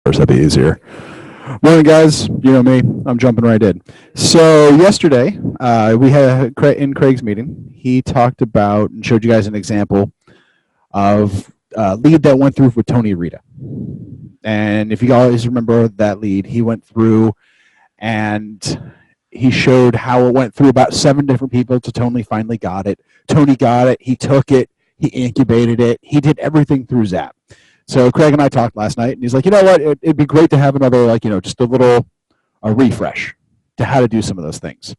That'd be easier. Morning, guys. You know me. I'm jumping right in. So yesterday, we had in Craig's meeting. He talked about and showed you guys an example of a lead that went through with Tony Rita. And if you guys remember that lead, he went through and he showed how it went through about 7 different people till Tony finally got it. Tony got it. He took it. He incubated it. He did everything through Zap. So Craig and I talked last night, and he's like, you know what? It'd be great to have another, just a refresh to how to do some of those things.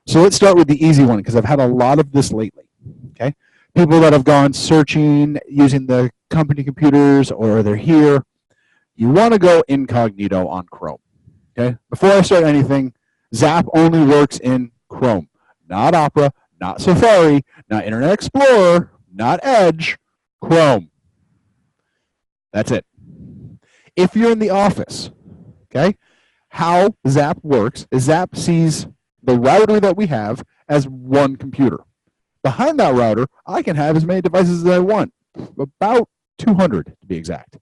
So let's start with the easy one, because I've had a lot of this lately. Okay, people that have gone searching using the company computers, or they're here. You want to go incognito on Chrome. Okay, before I start anything, Zap only works in Chrome, not Opera, not Safari, not Internet Explorer, not Edge, Chrome. That's it. If you're in the office, okay, how Zap works is Zap sees the router that we have as one computer. Behind that router, I can have as many devices as I want, about 200 to be exact,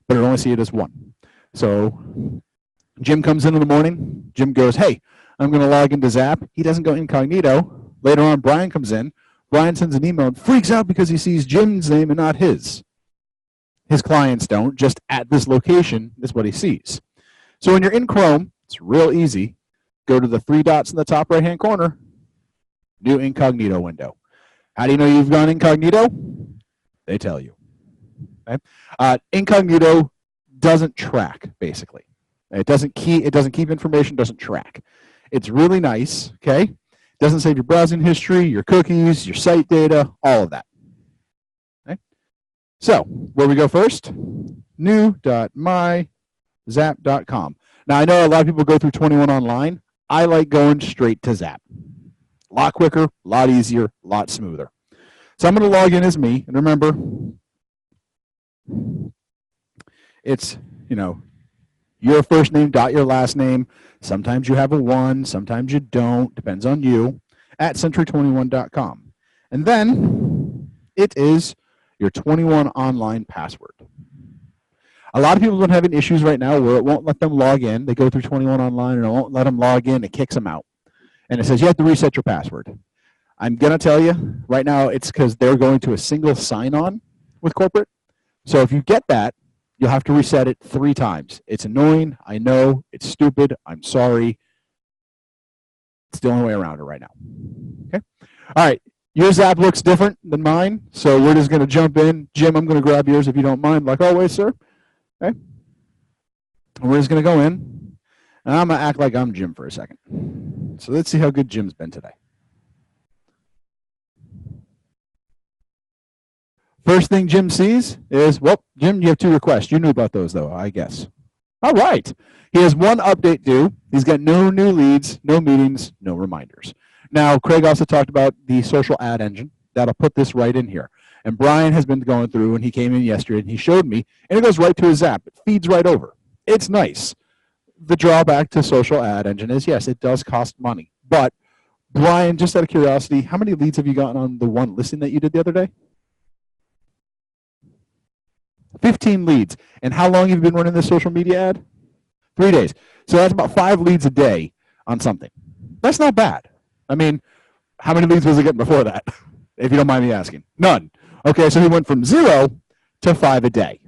but it only sees it as one. So Jim comes in the morning. Jim goes, hey, I'm going to log into Zap. He doesn't go incognito. Later on, Brian comes in. Brian sends an email and freaks out because he sees Jim's name and not his. His clients don't. Just at this location is what he sees. So when you're in Chrome, it's real easy. Go to the 3 dots in the top right-hand corner. New incognito window. How do you know you've gone incognito? They tell you. Okay? Incognito doesn't track, basically. It doesn't keep information, doesn't track. It's really nice, okay? It doesn't save your browsing history, your cookies, your site data, all of that. Okay? So, where we go first? new.myzap.com. Now, I know a lot of people go through 21 Online. I like going straight to Zap. A lot quicker, a lot easier, a lot smoother. So I'm going to log in as me, and remember, it's, your first name dot your last name. Sometimes you have a 1, sometimes you don't, depends on you, at century21.com. And then it is your 21 Online password. A lot of people have been having issues right now where it won't let them log in. They go through 21 Online and it won't let them log in. It kicks them out. And it says you have to reset your password. I'm going to tell you right now it's because they're going to a single sign-on with corporate. So if you get that, you'll have to reset it 3 times. It's annoying. I know. It's stupid. I'm sorry. It's the only way around it right now. Okay? All right. Your Zap looks different than mine, so we're just going to jump in. Jim, I'm going to grab yours if you don't mind, like always, sir. Okay? And we're just going to go in, and I'm going to act like I'm Jim for a second. So let's see how good Jim's been today. First thing Jim sees is, well, Jim, you have 2 requests. You knew about those, though, I guess. All right. He has 1 update due. He's got no new leads, no meetings, no reminders. Now, Craig also talked about the social ad engine. That'll put this right in here. And Brian has been going through, and he came in yesterday, and he showed me, and it goes right to his Zap. It feeds right over. It's nice. The drawback to social ad engine is, yes, it does cost money. But, Brian, just out of curiosity, how many leads have you gotten on the 1 listing that you did the other day? 15 leads. And how long have you been running this social media ad? 3 days. So that's about 5 leads a day on something. That's not bad. I mean, how many leads was he getting before that? If you don't mind me asking. None. Okay, so he went from 0 to 5 a day.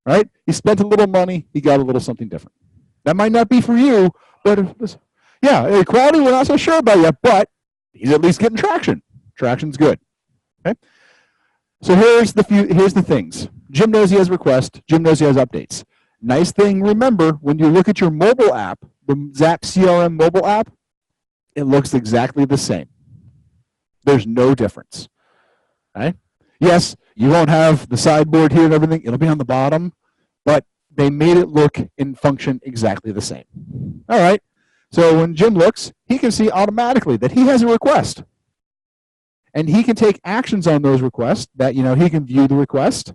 Right? He spent a little money. He got a little something different. That might not be for you, but yeah, quality we're not so sure about yet, but he's at least getting traction. Traction's good. Okay? So here's the things. Jim knows he has requests. Jim knows he has updates. Nice thing, remember, when you look at your mobile app, the Zap CRM mobile app, it looks exactly the same. There's no difference. Right? Yes, you won't have the sideboard here and everything. It'll be on the bottom, but they made it look and function exactly the same. All right. So when Jim looks, he can see automatically that he has a request. And he can take actions on those requests that, he can view the request,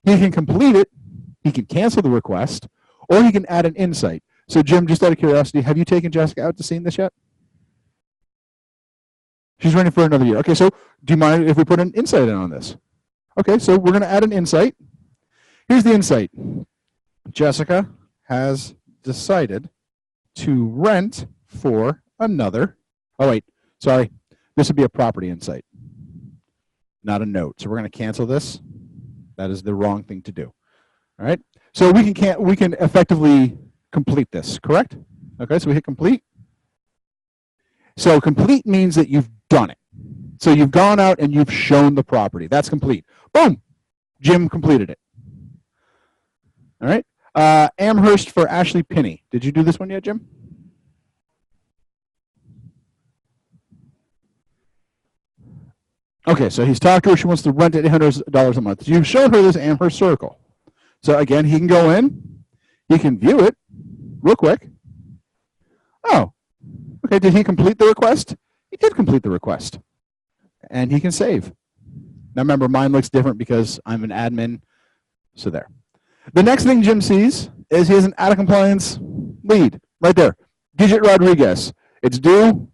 he can complete it, he can cancel the request, or he can add an insight. So Jim, just out of curiosity, have you taken Jessica out to see this yet? She's running for another year. Okay, so do you mind if we put an insight in on this? Okay, so we're going to add an insight. Here's the insight. Jessica, has decided to rent for another. Oh, wait, sorry. This would be a property insight, not a note. So we're going to cancel this. That is the wrong thing to do. All right. So we can effectively complete this, correct? Okay, so we hit complete. So complete means that you've done it. So you've gone out and you've shown the property. That's complete. Boom. Jim completed it. All right. Amherst for Ashley Pinney. Did you do this one yet, Jim? Okay, so he's talked to her. She wants to rent at $800 a month. You've shown her this Amherst circle. So again, he can go in. He can view it real quick. Oh, okay. Did he complete the request? He did complete the request. And he can save. Now remember, mine looks different because I'm an admin. So there. The next thing Jim sees is he has an out of compliance lead right there. Gidget Rodriguez. It's due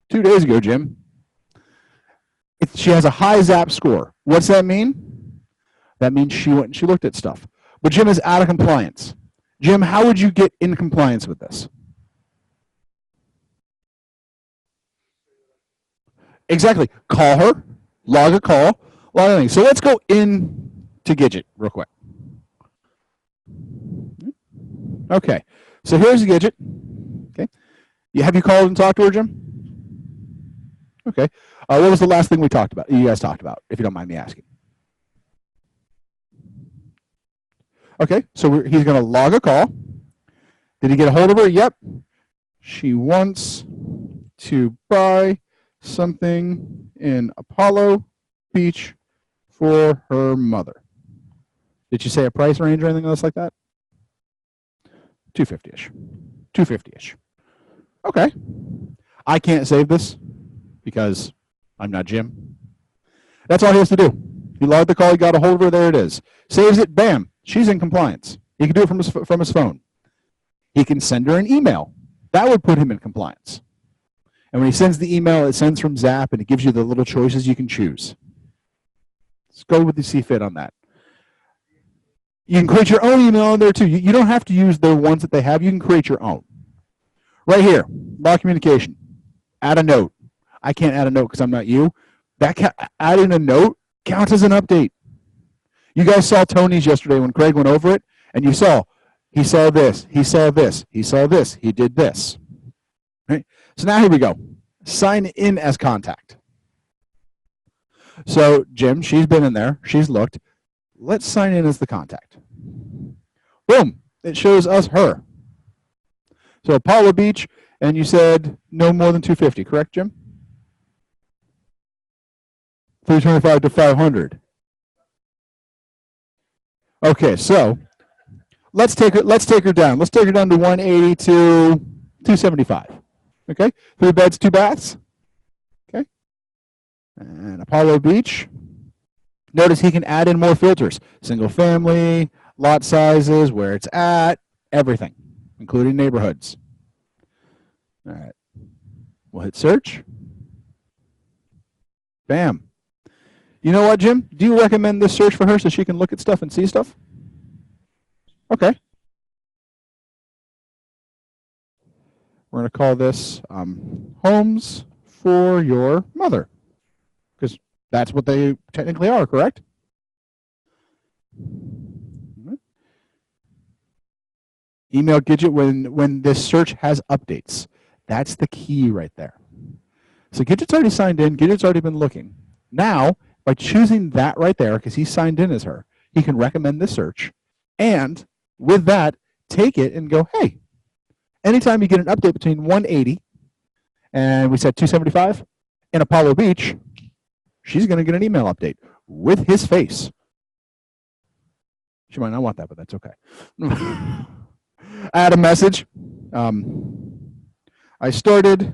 2 days ago, Jim. She has a high ZAP score. What's that mean? That means she went and she looked at stuff. But Jim is out of compliance. Jim, how would you get in compliance with this? Exactly. Call her, log a call, log anything. So let's go in to Gidget real quick. Okay. So here's Gidget. Okay. Have you called and talked to her, Jim? Okay. What was the last thing we talked about? You guys talked about, if you don't mind me asking. Okay. So he's going to log a call. Did he get a hold of her? Yep. She wants to buy something in Apollo Beach for her mother. Did you say a price range or anything else like that? $250-ish. $250-ish. Okay. I can't save this because I'm not Jim. That's all he has to do. He logged the call. He got a hold of her. There it is. Saves it. Bam. She's in compliance. He can do it from his phone. He can send her an email. That would put him in compliance. And when he sends the email, it sends from Zap, and it gives you the little choices you can choose. Let's go with the CFIT on that. You can create your own email in there, too. You don't have to use the ones that they have. You can create your own. Right here, log communication. Add a note. I can't add a note because I'm not you. Adding a note counts as an update. You guys saw Tony's yesterday when Craig went over it, and you saw he saw this, he saw this, he saw this, he did this. Right? So now here we go. Sign in as contact. So Jim, she's been in there. She's looked. Let's sign in as the contact. Boom. It shows us her. So Apollo Beach, and you said no more than 250, correct, Jim? 325 to 500. Okay, so let's take her down. Let's take her down to 180 to 275. Okay, 3 beds, 2 baths. Okay, and Apollo Beach. Notice he can add in more filters: single family, lot sizes, where it's at, everything, including neighborhoods. All right, we'll hit search. Bam. You know what, Jim? Do you recommend this search for her so she can look at stuff and see stuff? Okay. We're going to call this Homes for Your Mother, because that's what they technically are, correct? Email Gidget when this search has updates. That's the key right there. So Gidget's already signed in. Gidget's already been looking. Now, by choosing that right there, because he's signed in as her, he can recommend this search. And with that, take it and go, hey, anytime you get an update between 180 and we said 275 in Apollo Beach, she's going to get an email update with his face. She might not want that, but that's okay. Add a message. I started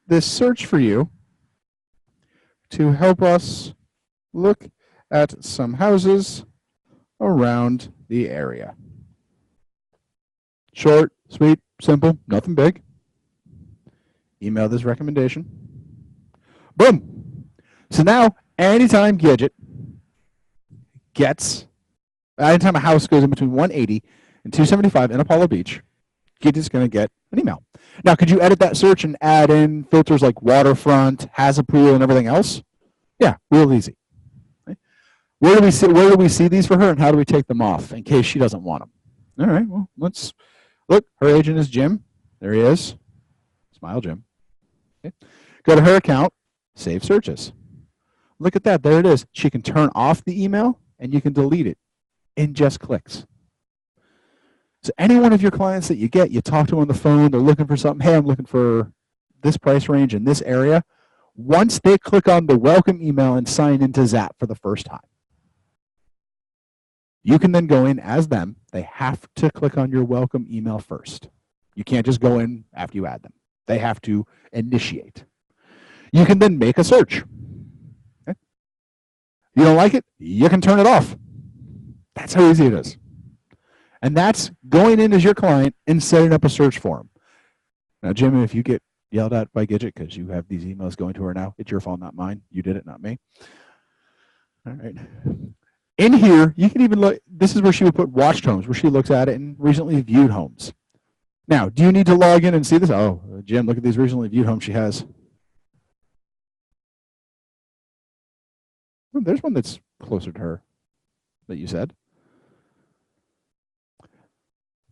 this search for you to help us look at some houses around the area. Short, sweet, simple, nothing big. Email this recommendation. Boom. So now, anytime Gidget anytime a house goes in between 180 and 275 in Apollo Beach, Gidget's going to get an email. Now, could you edit that search and add in filters like waterfront, has a pool, and everything else? Yeah, real easy. Okay. Where do we see these for her, and how do we take them off in case she doesn't want them? All right, well, let's look. Her agent is Jim. There he is. Smile, Jim. Okay. Go to her account, save searches. Look at that. There it is. She can turn off the email, and you can delete it in just clicks. So any one of your clients that you get, you talk to them on the phone, they're looking for something. Hey, I'm looking for this price range in this area. Once they click on the welcome email and sign into Zap for the first time, you can then go in as them. They have to click on your welcome email first. You can't just go in after you add them. They have to initiate. You can then make a search. Okay? You don't like it? You can turn it off. That's how easy it is. And that's going in as your client and setting up a search for them. Now, Jim, if you get yelled at by Gidget because you have these emails going to her now, it's your fault, not mine. You did it, not me. All right. In here, you can even look. This is where she would put watched homes, where she looks at it and recently viewed homes. Now, do you need to log in and see this? Oh, Jim, look at these recently viewed homes she has. Oh, there's one that's closer to her that you said.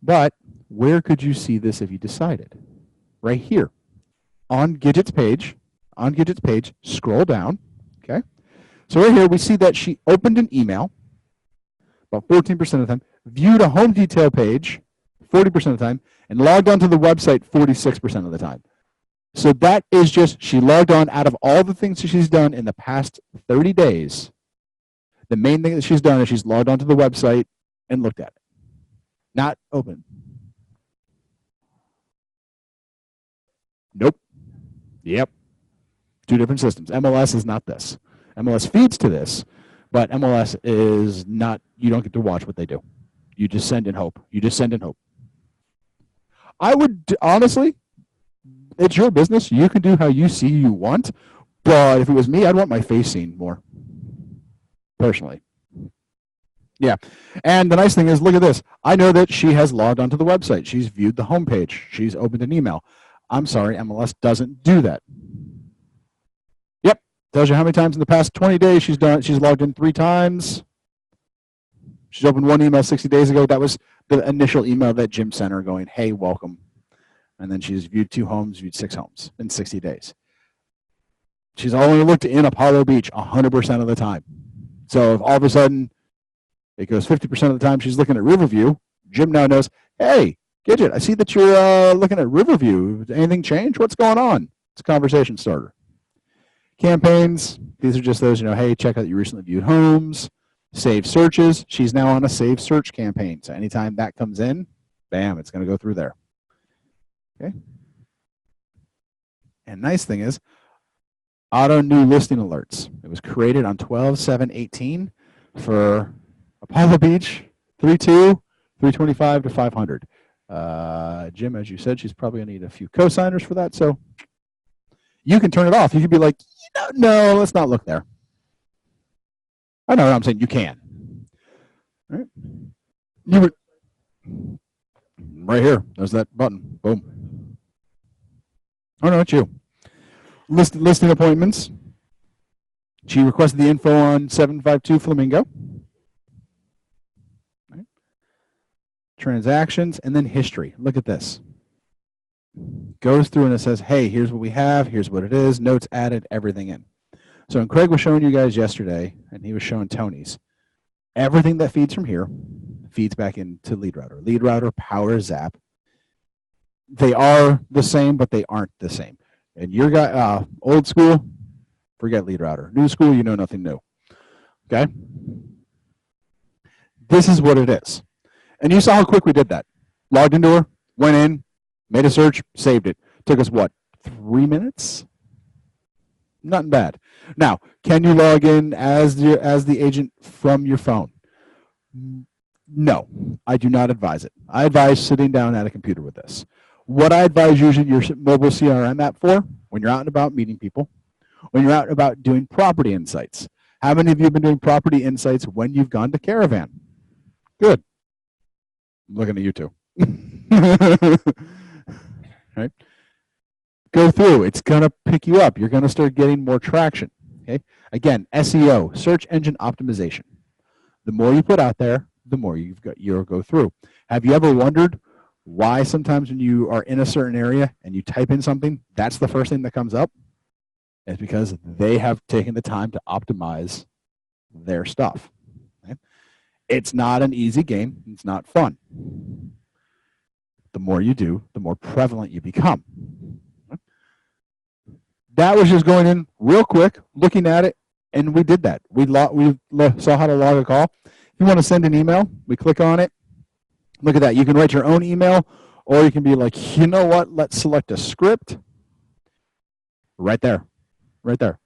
But where could you see this if you decided? Right here. On Gidget's page, scroll down. Okay. So right here, we see that she opened an email about 14% of the time, viewed a home detail page 40% of the time, and logged onto the website 46% of the time. So that is just, she logged on. Out of all the things that she's done in the past 30 days, the main thing that she's done is she's logged onto the website and looked at it. Not open. Nope. Yep. Two different systems. MLS is not this. MLS feeds to this, but MLS is not, you don't get to watch what they do. You just send in hope. You just send in hope. I would, honestly, it's your business. You can do how you see you want, but if it was me, I'd want my face seen more, personally. Yeah, and the nice thing is, look at this. I know that she has logged onto the website. She's viewed the homepage. She's opened an email. I'm sorry, MLS doesn't do that. Yep, tells you how many times in the past 20 days she's logged in 3 times. She's opened one email 60 days ago. That was the initial email that Jim sent her going, hey, welcome. And then she's viewed 2 homes, viewed 6 homes in 60 days. She's only looked in Apollo Beach 100% of the time. So if all of a sudden it goes 50% of the time she's looking at Riverview, Jim now knows, hey, Gidget, I see that you're looking at Riverview. Did anything change? What's going on? It's a conversation starter. Campaigns, these are just those, hey, check out your recently viewed homes. Save searches. She's now on a save search campaign. So anytime that comes in, bam, it's going to go through there. Okay. And nice thing is, auto new listing alerts. It was created on 12/7/18 for Apollo Beach, 3.2, 325 to 500. Jim, as you said, she's probably going to need a few co-signers for that. So you can turn it off. You can be like, no, let's not look there. I know what I'm saying. You can. All right. You were right here. There's that button. Boom. Oh, no, it's you. Listing appointments. She requested the info on 752 Flamingo. Right. Transactions, and then history. Look at this. Goes through and it says, hey, here's what we have. Here's what it is. Notes added, everything in. So when Craig was showing you guys yesterday, and he was showing Tony's, everything that feeds from here feeds back into LeadRouter. LeadRouter powers Zap. They are the same, but they aren't the same. And your guy, old school, forget LeadRouter. New school, you know nothing new. Okay? This is what it is. And you saw how quick we did that. Logged into her, went in, made a search, saved it. Took us, what, 3 minutes? Nothing bad. Now, can you log in as the agent from your phone? No, I do not advise it. I advise sitting down at a computer with this. What I advise using your mobile CRM app for, when you're out and about meeting people, when you're out and about doing property insights. How many of you have been doing property insights when you've gone to Caravan? Good. I'm looking at you too. Right? Go through. It's going to pick you up. You're going to start getting more traction. Okay. Again, SEO, search engine optimization. The more you put out there, the more you'll go through. Have you ever wondered why sometimes when you are in a certain area and you type in something, that's the first thing that comes up? It's because they have taken the time to optimize their stuff. Okay? It's not an easy game. It's not fun. The more you do, the more prevalent you become. Okay? That was just going in real quick, looking at it, and we did that. We saw how to log a call. If you want to send an email, we click on it. Look at that. You can write your own email, or you can be like, you know what? Let's select a script. Right there. Right there.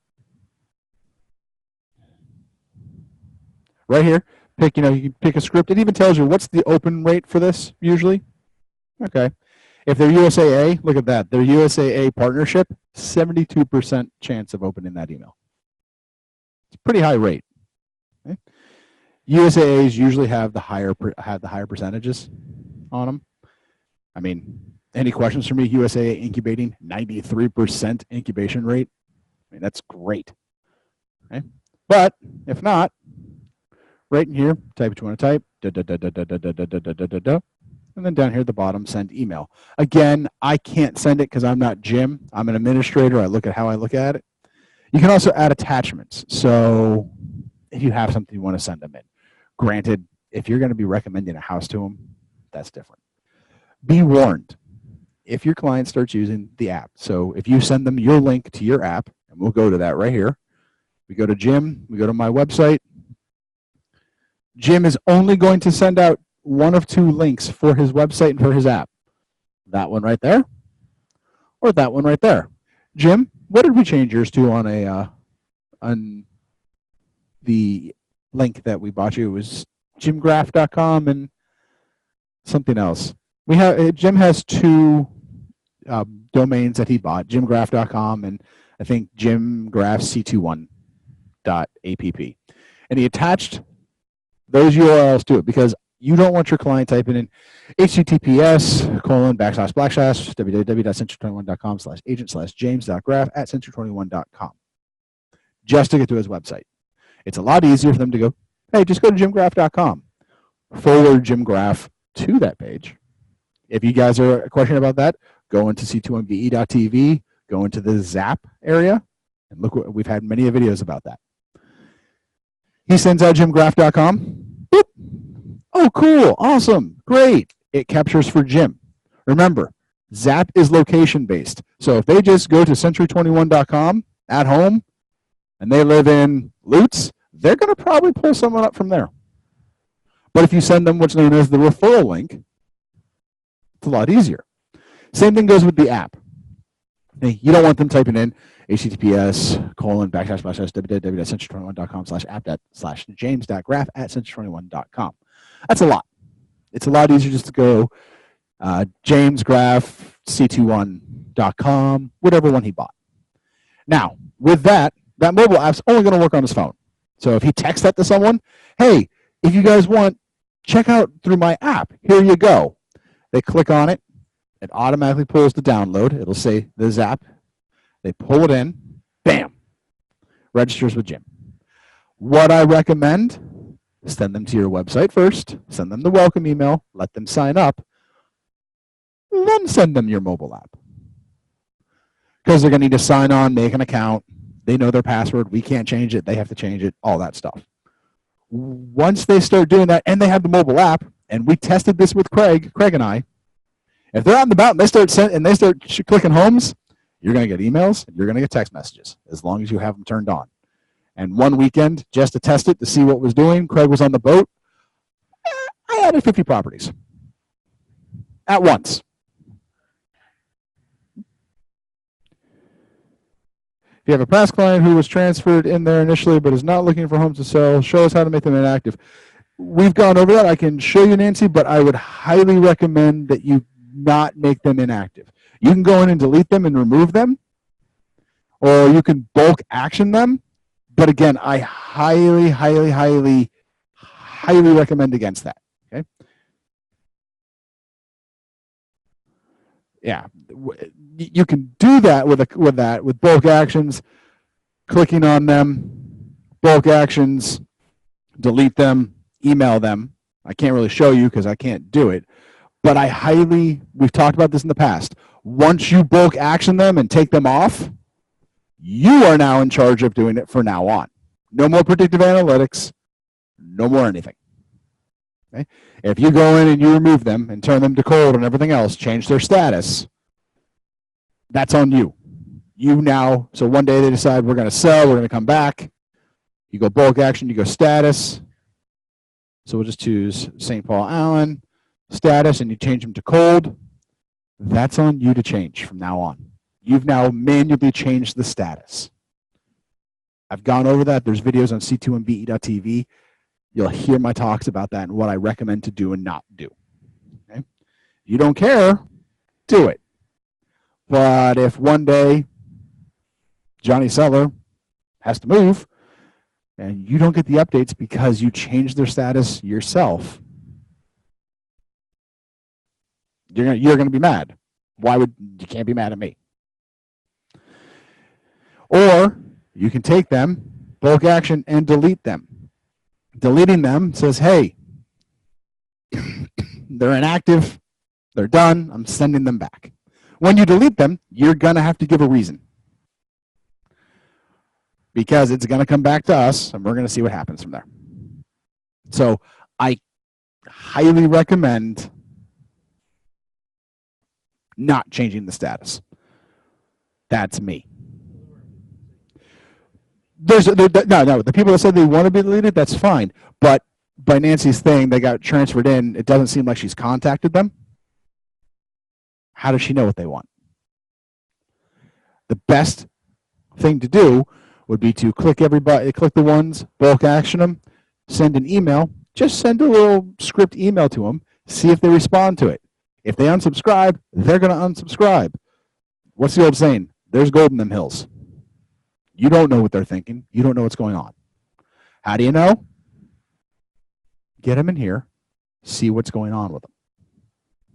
Right here. You can pick a script. It even tells you what's the open rate for this usually. Okay. If they're USAA, look at that. Their USAA partnership, 72% chance of opening that email. It's a pretty high rate. Okay. USAAs usually have the higher percentages on them. I mean, any questions for me? USAA incubating, 93% incubation rate. I mean, that's great. Okay. But if not, right in here, type what you want to type, and then down here at the bottom, send email. Again, I can't send it because I'm not Jim. I'm an administrator. I look at how I look at it. You can also add attachments. So if you have something you want to send them in. Granted, if you're going to be recommending a house to them, that's different. Be warned if your client starts using the app. So if you send them your link to your app, and we'll go to that right here. We go to Jim. We go to my website. Jim is only going to send out one of two links for his website and for his app. That one right there, or that one right there. Jim, what did we change yours to on the link that we bought you? It was jimgraph.com and something else. Jim has two domains that he bought, jimgraph.com and I think jimgraphc21.app. And he attached those URLs to it because you don't want your client typing in https:// www.century21.com/agent/james.graph@century21.com just to get to his website. It's a lot easier for them to go, hey, just go to jimgraph.com, forward jimgraph to that page. If you guys are questioning about that, go into c21ve.tv, go into the Zap area, and look, we've had many videos about that. He sends out jimgraph.com. Boop. Oh, cool. Awesome. Great. It captures for Jim. Remember, Zap is location-based. So if they just go to century21.com at home and they live in Lutz, they're going to probably pull someone up from there. But if you send them what's known as the referral link, it's a lot easier. Same thing goes with the app. You don't want them typing in https://www.century21.com/app./james.graph@century21.com. That's a lot. It's a lot easier just to go jamesgraphc21.com, whatever one he bought. Now, with that mobile app's only going to work on his phone. So if he texts that to someone, hey, if you guys want, check out through my app. Here you go. They click on it. It automatically pulls the download. It'll say the Zap. They pull it in. Bam. Registers with Jim. What I recommend, send them to your website first. Send them the welcome email. Let them sign up. Then send them your mobile app. Because they're going to need to sign on, make an account. They know their password. We can't change it. They have to change it. All that stuff. Once they start doing that, and they have the mobile app, and we tested this with Craig and I, if they're out and about and they start clicking homes, you're going to get emails, and you're going to get text messages, as long as you have them turned on. And one weekend, just to test it, to see what it was doing, Craig was on the boat. I added 50 properties at once. If you have a past client who was transferred in there initially but is not looking for homes to sell, show us how to make them inactive. We've gone over that. I can show you, Nancy, but I would highly recommend that you not make them inactive. You can go in and delete them and remove them, or you can bulk action them. But again, I highly, highly, highly, highly recommend against that. Okay. Yeah, you can do that with bulk actions, clicking on them, bulk actions, delete them, email them. I can't really show you because I can't do it, but we've talked about this in the past. Once you bulk action them and take them off, you are now in charge of doing it from now on. No more predictive analytics, no more anything. Okay? If you go in and you remove them and turn them to cold and everything else, change their status, that's on you. So one day they decide we're going to sell, we're going to come back. You go bulk action, you go status. So we'll just choose St. Paul Allen, status, and you change them to cold. That's on you to change from now on. You've now manually changed the status. I've gone over that. There's videos on c2mbe.tv. You'll hear my talks about that and what I recommend to do and not do. Okay? You don't care, do it. But if one day Johnny Seller has to move and you don't get the updates because you changed their status yourself, you're going to be mad. You can't be mad at me. Or you can take them, bulk action, and delete them. Deleting them says, hey, they're inactive, they're done, I'm sending them back. When you delete them, you're going to have to give a reason, because it's going to come back to us, and we're going to see what happens from there. So I highly recommend not changing the status. That's me. No, the people that said they want to be deleted, that's fine. But by Nancy's thing, they got transferred in. It doesn't seem like she's contacted them. How does she know what they want? The best thing to do would be to click the ones, bulk action them, send an email, just send a little script email to them, see if they respond to it. If they unsubscribe, they're going to unsubscribe. What's the old saying? There's gold in them hills. You don't know what they're thinking. You don't know what's going on. How do you know? Get them in here, see what's going on with them.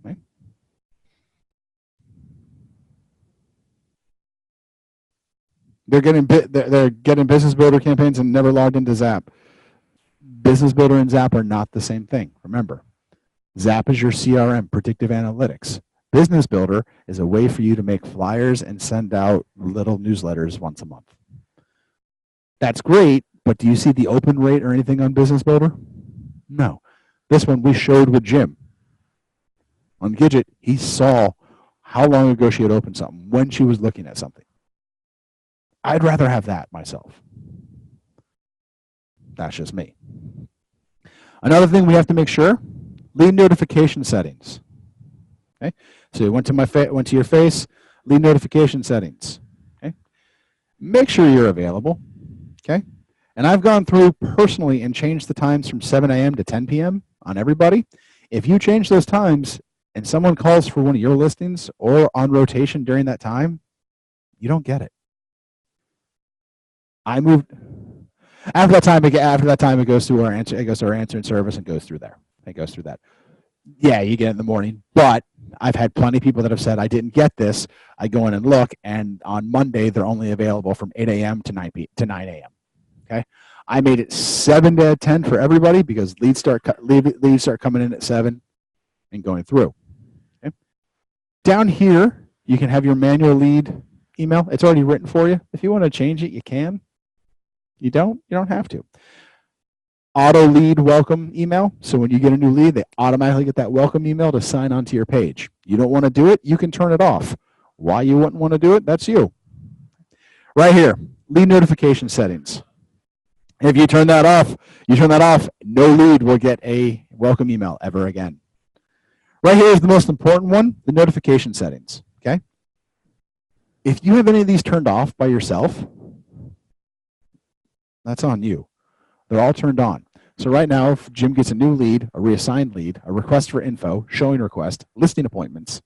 Okay? They're getting Business Builder campaigns and never logged into Zap. Business Builder and Zap are not the same thing. Remember, Zap is your CRM, predictive analytics. Business Builder is a way for you to make flyers and send out little newsletters once a month. That's great, but do you see the open rate or anything on Business Builder? No. This one we showed with Jim. On Gidget, he saw how long ago she had opened something, when she was looking at something. I'd rather have that myself. That's just me. Another thing we have to make sure, lead notification settings. Okay? So you went to your face, lead notification settings. Okay? Make sure you're available. Okay? And I've gone through personally and changed the times from 7 a.m. to 10 p.m. on everybody. If you change those times and someone calls for one of your listings or on rotation during that time, you don't get it. I moved after that time. It goes through our answer. It goes to our answering service and goes through there. It goes through that. Yeah, you get it in the morning. But I've had plenty of people that have said, I didn't get this. I go in and look, and on Monday they're only available from 8 a.m. to 9 a.m. Okay, I made it 7 to 10 for everybody because leads start coming in at 7 and going through. Okay. Down here, you can have your manual lead email. It's already written for you. If you want to change it, you can. You don't have to. Auto lead welcome email. So when you get a new lead, they automatically get that welcome email to sign onto your page. You don't want to do it, you can turn it off. Why you wouldn't want to do it, that's you. Right here, lead notification settings. If you turn that off, no lead will get a welcome email ever again. Right here is the most important one, the notification settings. Okay? If you have any of these turned off by yourself, that's on you. They're all turned on. So right now, if Jim gets a new lead, a reassigned lead, a request for info, showing request, listing appointments,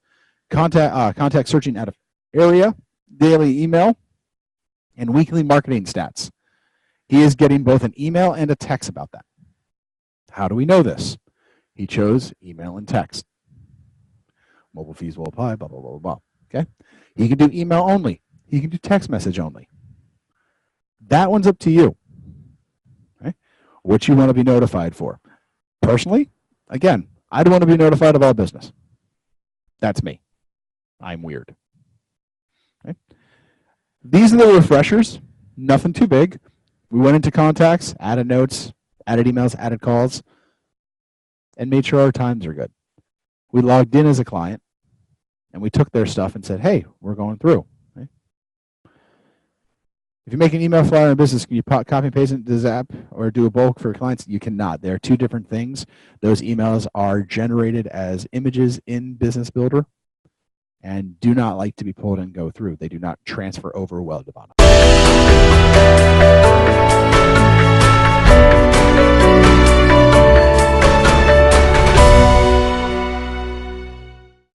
contact searching out of area, daily email, and weekly marketing stats. He is getting both an email and a text about that. How do we know this? He chose email and text. Mobile fees will apply, blah, blah, blah, blah. Okay? He can do email only. He can do text message only. That one's up to you. Okay? What you want to be notified for. Personally, again, I'd want to be notified of all business. That's me. I'm weird. Okay? These are the refreshers. Nothing too big. We went into contacts, added notes, added emails, added calls, and made sure our times are good. We logged in as a client, and we took their stuff and said, hey, we're going through. Okay? If you make an email flyer in business, can you copy and paste it into Zap or do a bulk for clients? You cannot. They're two different things. Those emails are generated as images in Business Builder and do not like to be pulled and go through. They do not transfer over well to the bottom.